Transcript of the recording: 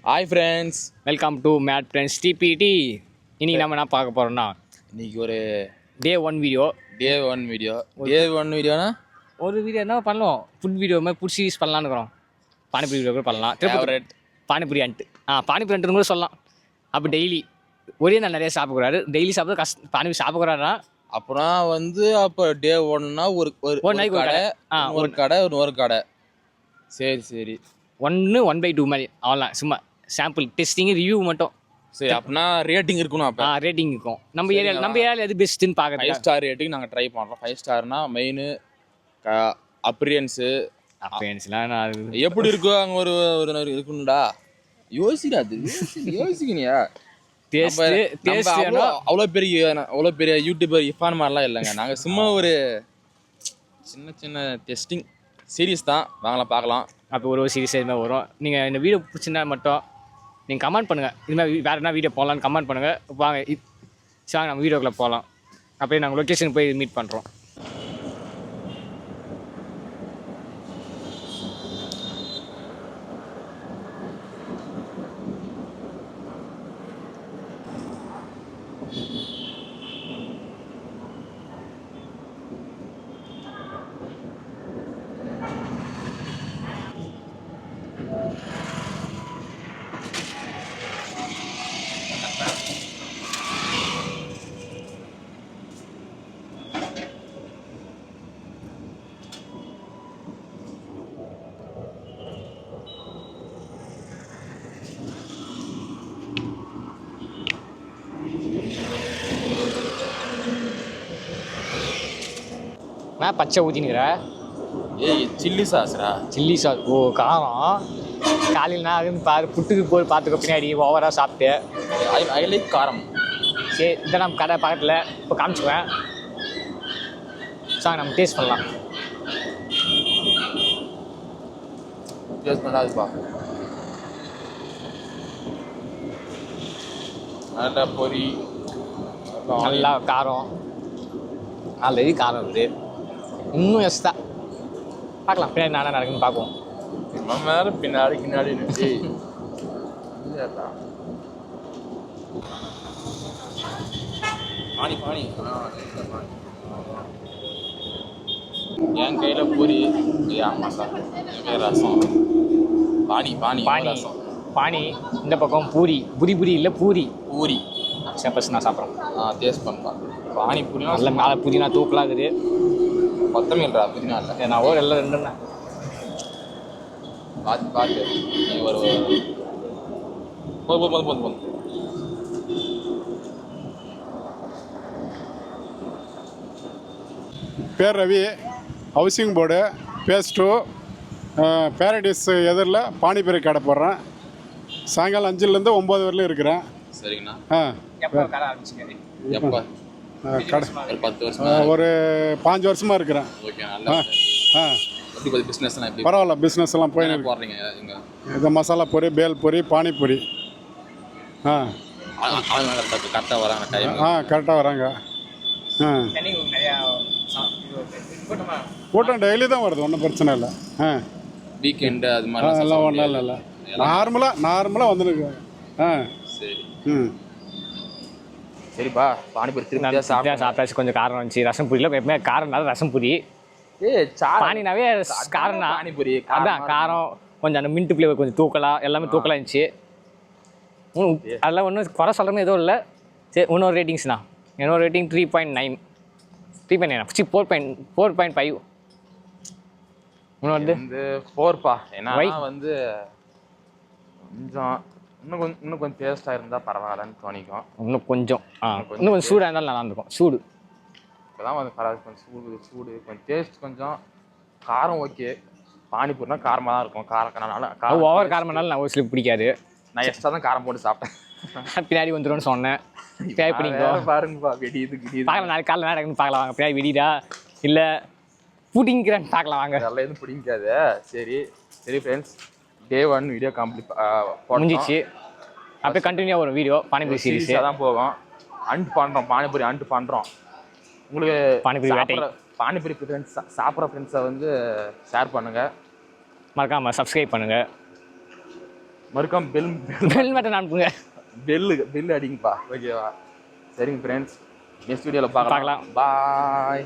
Hi friends, welcome to mad friends டிபிடி. இன்னைக்கு நம்ம என்ன பார்க்க போகிறோம்னா இன்னைக்கு ஒரு day one video. Day one வீடியோனா ஒரு வீடியோ என்ன பண்ணலாம், ஃபுட் வீடியோ மாதிரி ஃபுட் சீரிஸ் பண்ணலான்னு இருக்கிறோம். பானிபூரி வீடியோ கூட பண்ணலாம். ஃபேவரட் பானிபூரி பானிபூரி கூட சொல்லலாம். அப்போ டெய்லி ஒரே நான் நிறைய சாப்பிட்றாரு, டெய்லி சாப்பிட பானிபூரி சாப்பிட்றாருனா அப்புறம் அப்போ டே ஒன்னா ஒரு கடை சரி 1/2 மாதிரி அவ்வளோதான். சும்மா சாம்பிள் டெஸ்டிங்கு ரிவ்யூ மட்டும். சரி அப்படின்னா ரேட்டிங் இருக்கணும். அப்போ ரேட்டிங் இருக்கும். நம்ம ஏரியாவில் எது பெஸ்ட்டுன்னு பார்க்குறது. 5 ஸ்டார் ரேட்டிங் நாங்கள் ட்ரை பண்ணுறோம். 5 ஸ்டார்னா மெயின் அப்ரியன்ஸ்லாம் எப்படி இருக்கோ அங்கே ஒரு இருக்குண்டா. யோசிக்கணியா அவ்வளோ பெரிய யூடியூபர் இஃபான் மாதிரிலாம் இல்லைங்க. நாங்கள் சும்மா ஒரு சின்ன டெஸ்டிங் சீரீஸ் தான். வாங்கலாம் பார்க்கலாம். அப்போ ஒரு சீரீஸ் எதுவுமே வரும். நீங்கள் இந்த வீடியோ பிடிச்சிருந்தா மட்டும் நீங்கள் கமெண்ட் பண்ணுங்கள். இதுமாதிரி வேறு என்ன வீடியோ போகலான்னு கமெண்ட் பண்ணுங்கள். வாங்க சார் நம்ம வீடியோக்குள்ளே போகலாம். அப்படியே நாங்கள் லொக்கேஷன் போய் மீட் பண்ணுறோம். நான் பச்சை ஊற்றினுக்கிற சில்லி சாஸ்ரா. Chilli sauce. ஓ காரம். காலையில் நான் அது பாரு புட்டுக்கு போய் பார்த்துக்க பின்னாடி ஓவராக சாப்பிட்டு ஐ லைக் காரம். சரி இதை நம்ம கடை பக்கத்தில் இப்போ காமிச்சுக்குவேன். சார் நம்ம டேஸ்ட் பண்ணலாம். டேஸ்ட் பண்ணாதுப்பா. நல்லா பொரி, நல்லா காரம். ஆல்ரெடி காரம் இருக்குது. இன்னும் எக்ஸ்ட்ரா பார்க்கலாம். பின்னாடி நானே நடக்குன்னு பார்ப்போம். மேலே பின்னாடி பானி என் கையில் பொரி, ரசம். பானி இந்த பக்கம் பூரி இல்லை பூரி ஃபஸ்ட் நான் சாப்பிட்றேன். டேஸ்ட் பண்ணலாம். பானிபூரி நல்ல மேலே புதினா தூக்கலாக இருக்குது. கொத்தமல்லிடா புதினா இல்லை. நான் ஒரு எல்லாம் ரெண்டுண்ணா பார்த்து நீ ஒரு போதும். பேர் Ravi, housing board phase 2 paradise எதிரில் பானிபூரி கடை போடுறேன். சாயங்காலம் 5லேருந்து 9 வரலையும் இருக்கிறேன். சரிங்கண்ணா. எப்போ கடை ஆரம்பிச்சிங்க? எப்போ கடை ஒரு 10 வருஷமா ஒரு 5 வருஷமாக இருக்கிறேன். ஓகே. நல்லா எப்படி பிஸ்னஸ்லாம் எப்படி பரவாயில்ல, பிஸ்னஸ் எல்லாம் போய் போடுறீங்க? இது மசாலா பொரி, பேல் பொரி, பானிபூரி. கரெக்டாக வராங்க டைம். கரெக்டாக வராங்க. கூட்டம் டெய்லி தான் வருது, ஒன்றும் பிரச்சனை இல்லை. வீக்கெண்டு அது மாதிரி எல்லாம் ஒன்றும் இல்லை. நார்மலாக வந்துருக்கு. சரி. சரிப்பா. பானிபூரி திருப்பி சாப்பிட்டாச்சு. கொஞ்சம் காரம் வந்துச்சு. ரசம் பூரியில் எப்பவுமே காரம்னால ரசம் பூரி. பானினாவே காரம் தான். பானிபூரி அதான் காரம் கொஞ்சம் அந்த மின்ட்டு ஃப்ளேவர் கொஞ்சம் தூக்கலாம். எல்லாமே தூக்கலாம் இருந்துச்சு. அதெல்லாம் ஒன்றும் குறை சொல்கிறமே எதுவும் இல்லை. சரி, இன்னொரு ரேட்டிங்ஸ்ண்ணா. என்னோட ரேட்டிங் 3.9 4.5. இன்னொரு வந்து 4பா. ஏன்னா வந்து இன்னும் கொஞ்சம் டேஸ்ட்டாக இருந்தால் பரவாயில்லன்னு தோணிக்கும். இன்னும் கொஞ்சம் சூடாக இருந்தாலும் நல்லா இருந்திருக்கும். சூடு இப்போதான் வந்து பரவாயில்ல. கொஞ்சம் சூடு கொஞ்சம் டேஸ்ட் கொஞ்சம் காரம். ஓகே. பானிபூரினா காரமாக தான் இருக்கும். காரம் ஓவர் காரமானாலும் நான் ஒரு சில பிடிக்காது. நான் எக்ஸ்ட்ரா தான் காரம் போட்டு சாப்பிட்டேன். பின்னாடி வந்துடும்னு சொன்னேன். பாருங்கப்பா. வெடியுது பார்க்கலாம். நாளைக்கு காலையில் நடக்குன்னு பார்க்கலாம். வாங்க பின்னாடி வெடிடா இல்லை பூட்டிங்கிறான்னு பார்க்கலாம். வாங்க. நல்லா எதுவும் பிடிக்காது. சரி ஃப்ரெண்ட்ஸ், டே 1 வீடியோ கம்ப்ளீட் முடிஞ்சிச்சு. அப்படியே கண்டினியூவாக ஒரு வீடியோ பானிபூரி சீரிஸ் தான் போகும். பானிபூரி பண்ணுறோம். உங்களுக்கு பானிபூரி ஃப்ரெண்ட்ஸ் சாப்பிட்ற ஃப்ரெண்ட்ஸை வந்து ஷேர் பண்ணுங்கள். மறக்காமல் சப்ஸ்கிரைப் பண்ணுங்கள். மறுக்காம பெல் மட்டும் அனுப்புங்க. பெல்லு அடிங்கப்பா. ஓகேவா? சரிங்க ஃப்ரெண்ட்ஸ், நெக்ஸ்ட் வீடியோவில் பார்க்கலாம். பாய்.